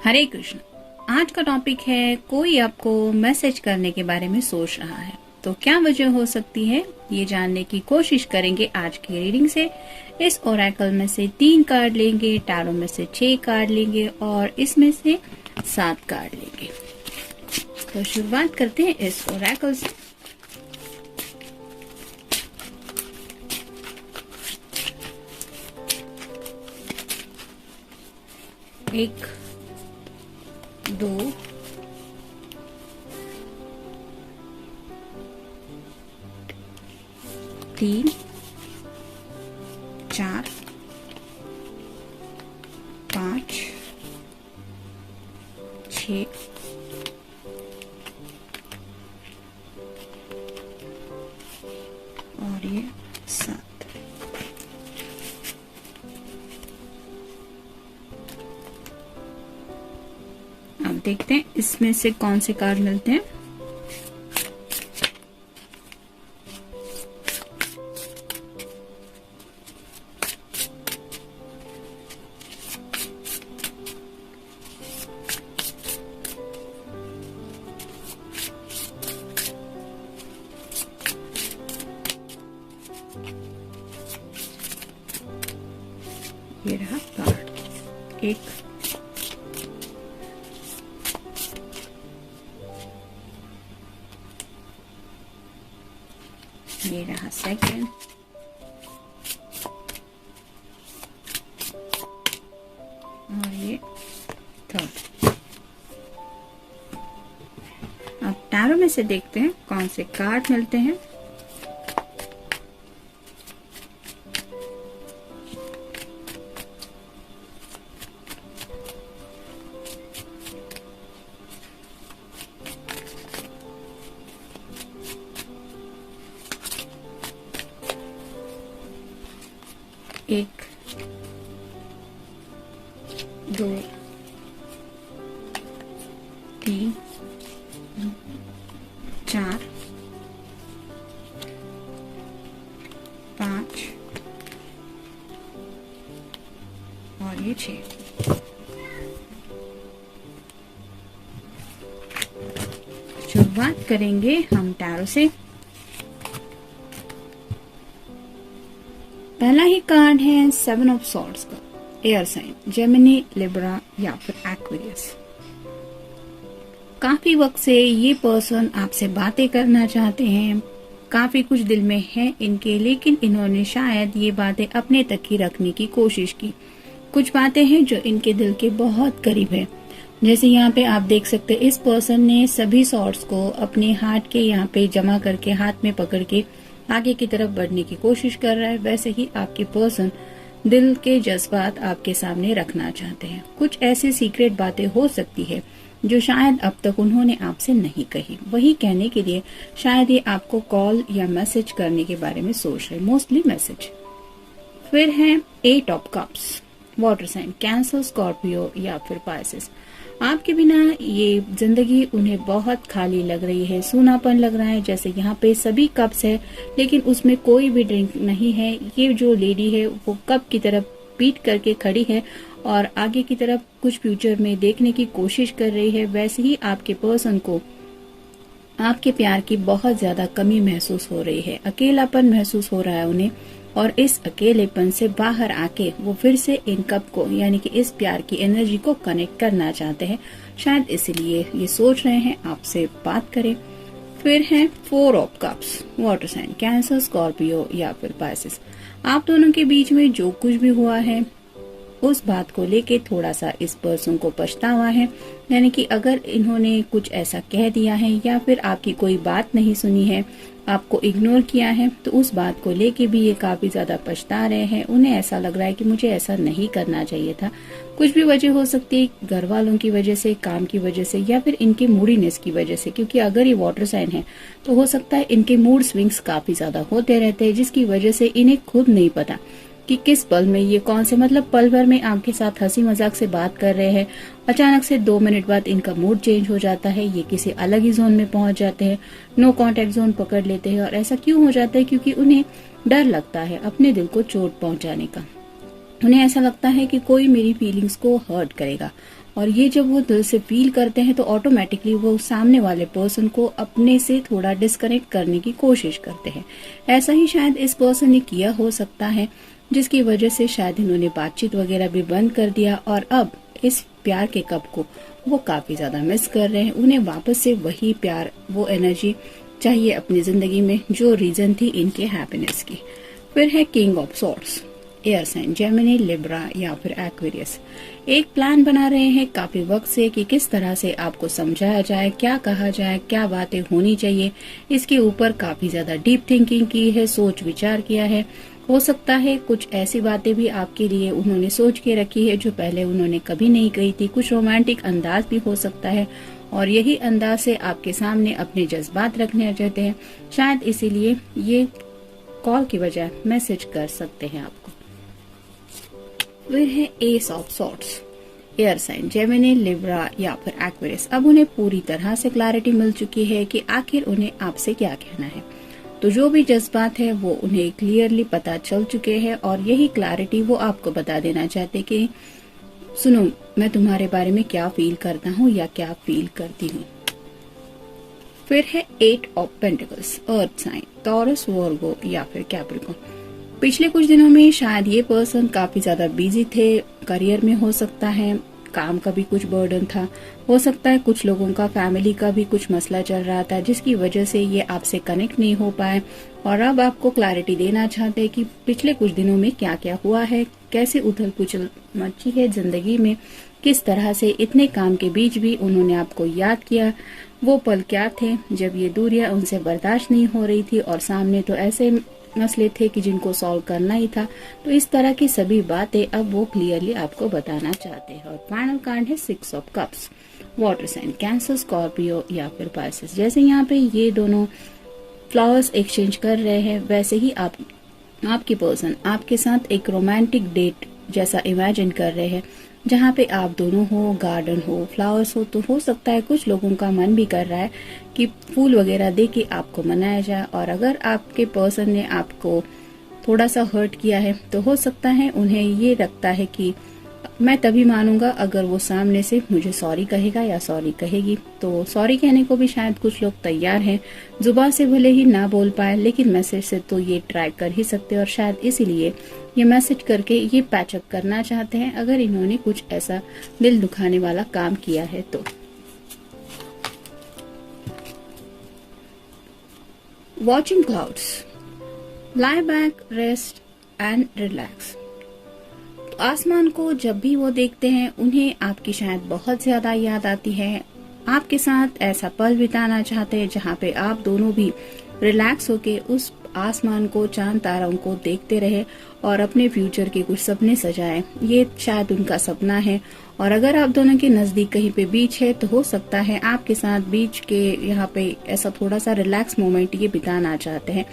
हरे कृष्ण। आज का टॉपिक है कोई आपको मैसेज करने के बारे में सोच रहा है, तो क्या वजह हो सकती है ये जानने की कोशिश करेंगे आज की रीडिंग से। इस ओरेकल में से 3 कार्ड लेंगे, टैरो में से 6 कार्ड लेंगे और इसमें से 7 कार्ड लेंगे। तो शुरुआत करते हैं इस ओरेकल से। एक, 2, 3, 4, 5, 6 और ये 7। अब देखते हैं इसमें से कौन से कार्ड मिलते हैं। ये रहा कार्ड 1, ये रहा सेकंड, और ये थर्ड। अब टैरो में से देखते हैं कौन से कार्ड मिलते हैं। एक, 2, 3, 4, 5 और ये 6। शुरुआत करेंगे हम टैरो से। पहला ही कार्ड है 7 ऑफ सॉर्ड्स का, एयर साइन, जेमिनी, लिब्रा या फिर एक्वेरियस। काफी वक्त से ये पर्सन आपसे बातें करना चाहते हैं, काफी कुछ दिल में है इनके, लेकिन इन्होंने शायद ये बातें अपने तक ही रखने की कोशिश की। कुछ बातें हैं जो इनके दिल के बहुत करीब है। जैसे यहाँ पे आप देख सकते हैं इस पर्सन ने सभी सॉर्ड्स को अपने हाथ के यहाँ पे जमा करके हाथ में पकड़ के आगे की तरफ बढ़ने की कोशिश कर रहा है। वैसे ही आपके पर्सन दिल के जज्बात आपके सामने रखना चाहते हैं। कुछ ऐसी सीक्रेट बातें हो सकती है जो शायद अब तक उन्होंने आपसे नहीं कही, वही कहने के लिए शायद ये आपको कॉल या मैसेज करने के बारे में सोच रहे, मोस्टली मैसेज। फिर है 8 of cups, water sign, Cancer, Scorpio या फिर पाइसेस। आपके बिना ये जिंदगी उन्हें बहुत खाली लग रही है, सूनापन लग रहा है। जैसे यहाँ पे सभी कप्स है लेकिन उसमें कोई भी ड्रिंक नहीं है। ये जो लेडी है वो कप की तरफ पीट करके खड़ी है और आगे की तरफ कुछ फ्यूचर में देखने की कोशिश कर रही है। वैसे ही आपके पर्सन को आपके प्यार की बहुत ज्यादा कमी महसूस हो रही है, अकेलापन महसूस हो रहा है उन्हें, और इस अकेलेपन से बाहर आके वो फिर से इन कप को यानी कि इस प्यार की एनर्जी को कनेक्ट करना चाहते हैं। शायद इसलिए ये सोच रहे हैं आपसे बात करें। फिर है 4 of cups, water sign, Cancer, Scorpio या फिर पाइसेस। आप दोनों के बीच में जो कुछ भी हुआ है उस बात को लेके थोड़ा सा इस पर्सन को पछतावा है। यानी कि अगर इन्होंने कुछ ऐसा कह दिया है या फिर आपकी कोई बात नहीं सुनी है, आपको इग्नोर किया है, तो उस बात को लेके भी ये काफी ज्यादा पछता रहे हैं। उन्हें ऐसा लग रहा है कि मुझे ऐसा नहीं करना चाहिए था। कुछ भी वजह हो सकती है, घर वालों की वजह से, काम की वजह से या फिर इनके मूडीनेस की वजह से, क्योंकि अगर ये वाटर साइन है तो हो सकता है इनके मूड स्विंग्स काफी ज्यादा होते रहते हैं, जिसकी वजह से इन्हें खुद नहीं पता कि किस पल में ये कौन से, मतलब पल भर में आपके साथ हंसी मजाक से बात कर रहे हैं, अचानक से 2 मिनट बाद इनका मूड चेंज हो जाता है, ये किसी अलग ही जोन में पहुंच जाते हैं, नो कांटेक्ट जोन पकड़ लेते हैं। और ऐसा क्यों हो जाता है? क्योंकि उन्हें डर लगता है अपने दिल को चोट पहुंचाने का। उन्हें ऐसा लगता है कि कोई मेरी फीलिंग्स को हर्ट करेगा और ये जब वो दिल से फील करते हैं तो ऑटोमेटिकली वो सामने वाले पर्सन को अपने से थोड़ा डिस्कनेक्ट करने की कोशिश करते हैं। ऐसा ही शायद इस पर्सन ने किया हो सकता है, जिसकी वजह से शायद इन्होंने बातचीत वगैरह भी बंद कर दिया और अब इस प्यार के कप को वो काफी ज्यादा मिस कर रहे हैं। उन्हें वापस से वही प्यार, वो एनर्जी चाहिए अपनी जिंदगी में जो रीजन थी इनके हैप्पीनेस की। फिर है king of swords, air sign Gemini, Libra या फिर एक्वेरियस। एक प्लान बना रहे हैं काफी वक्त से कि किस तरह से आपको समझाया जाए, क्या कहा जाए, क्या बातें होनी चाहिए। इसके ऊपर काफी ज्यादा डीप थिंकिंग की है, सोच विचार किया है। हो सकता है कुछ ऐसी बातें भी आपके लिए उन्होंने सोच के रखी है जो पहले उन्होंने कभी नहीं कही थी। कुछ रोमांटिक अंदाज भी हो सकता है और यही अंदाज से आपके सामने अपने जज्बात रखने चाहते हैं। शायद इसीलिए ये कॉल की बजाय मैसेज कर सकते हैं आपको। फिर है ace of swords, air sign Gemini, Libra या फिर एक्वेरियस। अब उन्हें पूरी तरह से क्लैरिटी मिल चुकी है कि आखिर उन्हें आपसे क्या कहना है। तो जो भी जज्बात है वो उन्हें क्लियरली पता चल चुके हैं और यही क्लैरिटी वो आपको बता देना चाहते कि सुनो, मैं तुम्हारे बारे में क्या फील करता हूँ या क्या फील करती हूँ। फिर है eight of pentacles, earth sign, Taurus, Virgo या फिर कैप्रिकॉर्न। पिछले कुछ दिनों में शायद ये पर्सन काफी ज्यादा बिजी थे, करियर में हो सकता है, काम का भी कुछ बर्डन था, हो सकता है कुछ लोगों का फैमिली का भी कुछ मसला चल रहा था जिसकी वजह से ये आपसे कनेक्ट नहीं हो पाए और अब आपको क्लैरिटी देना चाहते हैं कि पिछले कुछ दिनों में क्या क्या हुआ है, कैसे उथल पुथल मची है जिंदगी में, किस तरह से इतने काम के बीच भी उन्होंने आपको याद किया। वो पल क्या थे जब ये दूरियां उनसे बर्दाश्त नहीं हो रही थी और सामने तो ऐसे मसले थे कि जिनको सॉल्व करना ही था। तो इस तरह की सभी बातें अब वो क्लियरली आपको बताना चाहते हैं। और फाइनल कार्ड है six of cups, water sign, Cancer, Scorpio या फिर पाइसेस। जैसे यहाँ पे ये दोनों फ्लावर्स एक्सचेंज कर रहे हैं वैसे ही आपकी पर्सन आपके साथ एक रोमांटिक डेट जैसा इमेजिन कर रहे हैं जहाँ पे आप दोनों हो, गार्डन हो, फ्लावर्स हो। तो हो सकता है कुछ लोगों का मन भी कर रहा है कि फूल वगैरह दे के आपको मनाया जाए और अगर आपके पर्सन ने आपको थोड़ा सा हर्ट किया है तो हो सकता है उन्हें ये लगता है कि मैं तभी मानूंगा अगर वो सामने से मुझे सॉरी कहेगा या सॉरी कहेगी। तो सॉरी कहने को भी शायद कुछ लोग तैयार हैं, जुबान से भले ही ना बोल पाए लेकिन मैसेज से तो ये ट्राई कर ही सकते हैं और शायद इसीलिए ये मैसेज करके ये पैचअप करना चाहते हैं अगर इन्होंने कुछ ऐसा दिल दुखाने वाला काम किया है तो। Watching clouds, lie back, rest and relax. आसमान को जब भी वो देखते हैं उन्हें आपकी शायद बहुत ज्यादा याद आती है। आपके साथ ऐसा पल बिताना चाहते हैं जहाँ पे आप दोनों भी रिलैक्स होके उस आसमान को, चांद तारों को देखते रहे और अपने फ्यूचर के कुछ सपने सजाएं। ये शायद उनका सपना है और अगर आप दोनों के नजदीक कहीं पे बीच है तो हो सकता है आपके साथ बीच के यहाँ पे ऐसा थोड़ा सा रिलैक्स मोमेंट ये बिताना चाहते हैं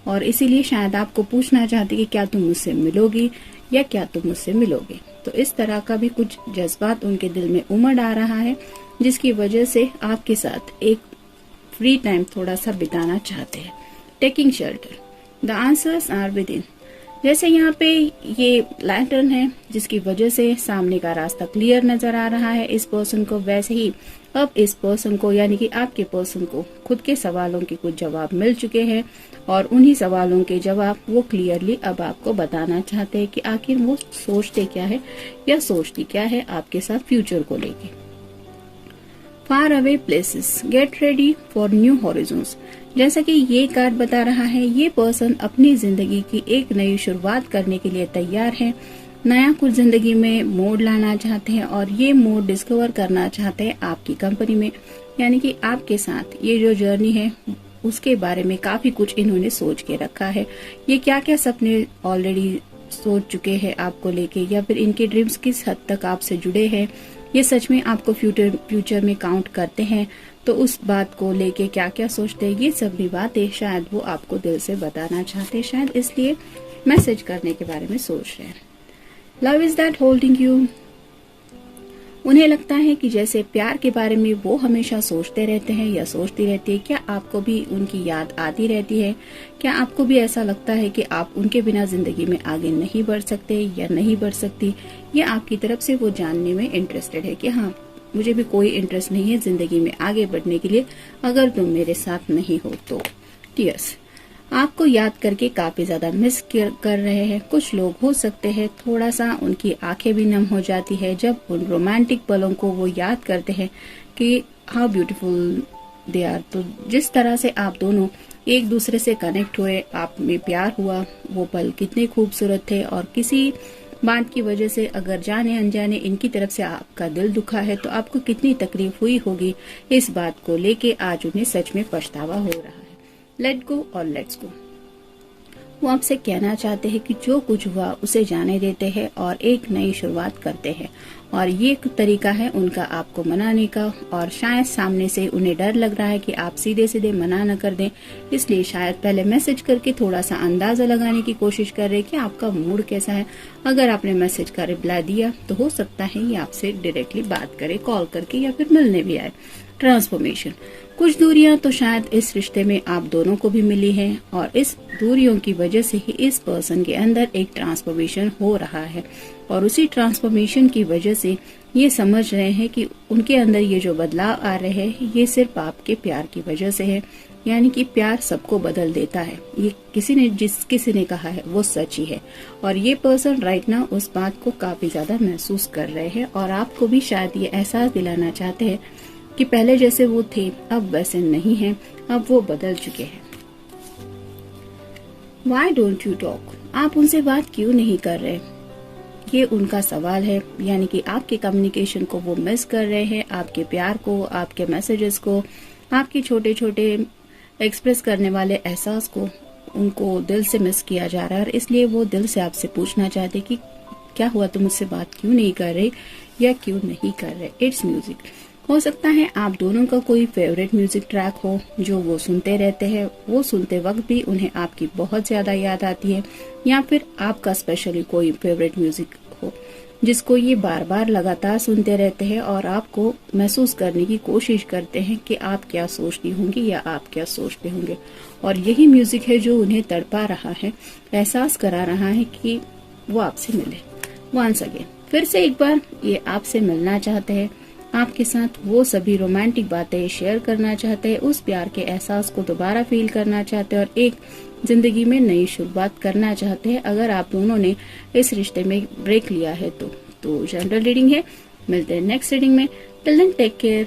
और इसीलिए शायद आपको पूछना चाहते कि क्या तुम मुझसे मिलोगी या क्या तुम मुझसे मिलोगे। तो इस तरह का भी कुछ जज्बात उनके दिल में उमड़ आ रहा है जिसकी वजह से आपके साथ एक फ्री टाइम थोड़ा सा बिताना चाहते हैं। Taking shelter, the answers are within. जैसे यहाँ पे ये लैंटर्न है जिसकी वजह से सामने का रास्ता क्लियर नजर आ रहा है इस पर्सन को, वैसे ही अब इस पर्सन को यानी कि आपके पर्सन को खुद के सवालों के कुछ जवाब मिल चुके हैं और उन्हीं सवालों के जवाब वो क्लियरली अब आपको बताना चाहते हैं कि आखिर वो सोचते क्या है या सोचती क्या है आपके साथ फ्यूचर को लेके। Far away places, get ready for new horizons. जैसा कि ये कार्ड बता रहा है ये पर्सन अपनी जिंदगी की एक नई शुरुआत करने के लिए तैयार है, नया कुछ जिंदगी में मोड़ लाना चाहते हैं और ये मोड़ डिस्कवर करना चाहते हैं आपकी कंपनी में, यानी कि आपके साथ ये जो जर्नी है उसके बारे में काफी कुछ इन्होंने सोच के रखा है। ये क्या क्या सपने ऑलरेडी सोच चुके हैं आपको लेके या फिर इनके ड्रीम्स किस हद तक आपसे जुड़े हैं, ये सच में आपको फ्यूचर में काउंट करते हैं तो उस बात को लेके क्या क्या सोचते हैं, ये सभी बातें शायद वो आपको दिल से बताना चाहते हैं, शायद इसलिए मैसेज करने के बारे में सोच रहे हैं। Love is that holding you, उन्हें लगता है कि जैसे प्यार के बारे में वो हमेशा सोचते रहते हैं या सोचती रहती है। क्या आपको भी उनकी याद आती रहती है? क्या आपको भी ऐसा लगता है कि आप उनके बिना जिंदगी में आगे नहीं बढ़ सकते या नहीं बढ़ सकती? या आपकी तरफ से वो जानने में इंटरेस्टेड है कि हाँ, मुझे भी कोई इंटरेस्ट नहीं है जिंदगी में आगे बढ़ने के लिए अगर तुम मेरे साथ नहीं हो तो। टीयर्स आपको याद करके काफी ज्यादा मिस कर रहे हैं। कुछ लोग हो सकते हैं थोड़ा सा उनकी आंखें भी नम हो जाती है जब उन रोमांटिक पलों को वो याद करते हैं कि हाउ ब्यूटीफुल दे आर। तो जिस तरह से आप दोनों एक दूसरे से कनेक्ट हुए, आप में प्यार हुआ, वो पल कितने खूबसूरत थे। और किसी बात की वजह से अगर जाने अनजाने इनकी तरफ से आपका दिल दुखा है तो आपको कितनी तकलीफ हुई होगी। इस बात को लेके आज उन्हें सच में पछतावा हो रहा है। लेट गो और लेट्स गो। वो आपसे कहना चाहते हैं कि जो कुछ हुआ उसे जाने देते हैं और एक नई शुरुआत करते हैं। और ये एक तरीका है उनका आपको मनाने का। और शायद सामने से उन्हें डर लग रहा है कि आप सीधे सीधे मना न कर दें, इसलिए शायद पहले मैसेज करके थोड़ा सा अंदाजा लगाने की कोशिश कर रहे हैं कि आपका मूड कैसा है। अगर आपने मैसेज का रिप्लाई दिया तो हो सकता है ये आपसे डायरेक्टली बात करे, कॉल करके या फिर मिलने भी आए। ट्रांसफॉर्मेशन, कुछ दूरियां तो शायद इस रिश्ते में आप दोनों को भी मिली हैं और इस दूरियों की वजह से ही इस पर्सन के अंदर एक ट्रांसफॉर्मेशन हो रहा है। और उसी ट्रांसफॉर्मेशन की वजह से ये समझ रहे हैं कि उनके अंदर ये जो बदलाव आ रहे हैं ये सिर्फ आपके प्यार की वजह से है। यानी कि प्यार सबको बदल देता है, ये किसी ने कहा है वो सच ही है। और ये पर्सन राइट नाउ उस बात को काफी ज्यादा महसूस कर रहे हैं और आपको भी शायद ये एहसास दिलाना चाहते हैं कि पहले जैसे वो थे अब वैसे नहीं हैं, अब वो बदल चुके हैं। Why don't you talk? आप उनसे बात क्यों नहीं कर रहे? ये उनका सवाल है। यानी कि आपके कम्युनिकेशन को वो मिस कर रहे हैं, आपके प्यार को, आपके मैसेजेस को, आपके छोटे छोटे एक्सप्रेस करने वाले एहसास को उनको दिल से मिस किया जा रहा है। और इसलिए वो दिल से आपसे पूछना चाहते कि क्या हुआ, तुम मुझसे बात क्यों नहीं कर रहे या क्यों नहीं कर रहे। It's music. हो सकता है आप दोनों का कोई फेवरेट म्यूजिक ट्रैक हो जो वो सुनते रहते हैं। वो सुनते वक्त भी उन्हें आपकी बहुत ज्यादा याद आती है, या फिर आपका स्पेशली कोई फेवरेट म्यूजिक हो जिसको ये बार बार लगातार सुनते रहते हैं और आपको महसूस करने की कोशिश करते हैं कि आप क्या सोचती होंगी या आप क्या सोचते होंगे। और यही म्यूजिक है जो उन्हें तड़पा रहा है, एहसास करा रहा है कि वो आपसे मिले। वंस अगेन, फिर से एक बार ये आपसे मिलना चाहते हैं, आपके साथ वो सभी रोमांटिक बातें शेयर करना चाहते हैं, उस प्यार के एहसास को दोबारा फील करना चाहते हैं और एक जिंदगी में नई शुरुआत करना चाहते हैं। अगर आप दोनों ने इस रिश्ते में ब्रेक लिया है तो जनरल रीडिंग है। मिलते हैं नेक्स्ट रीडिंग में। Till then take care.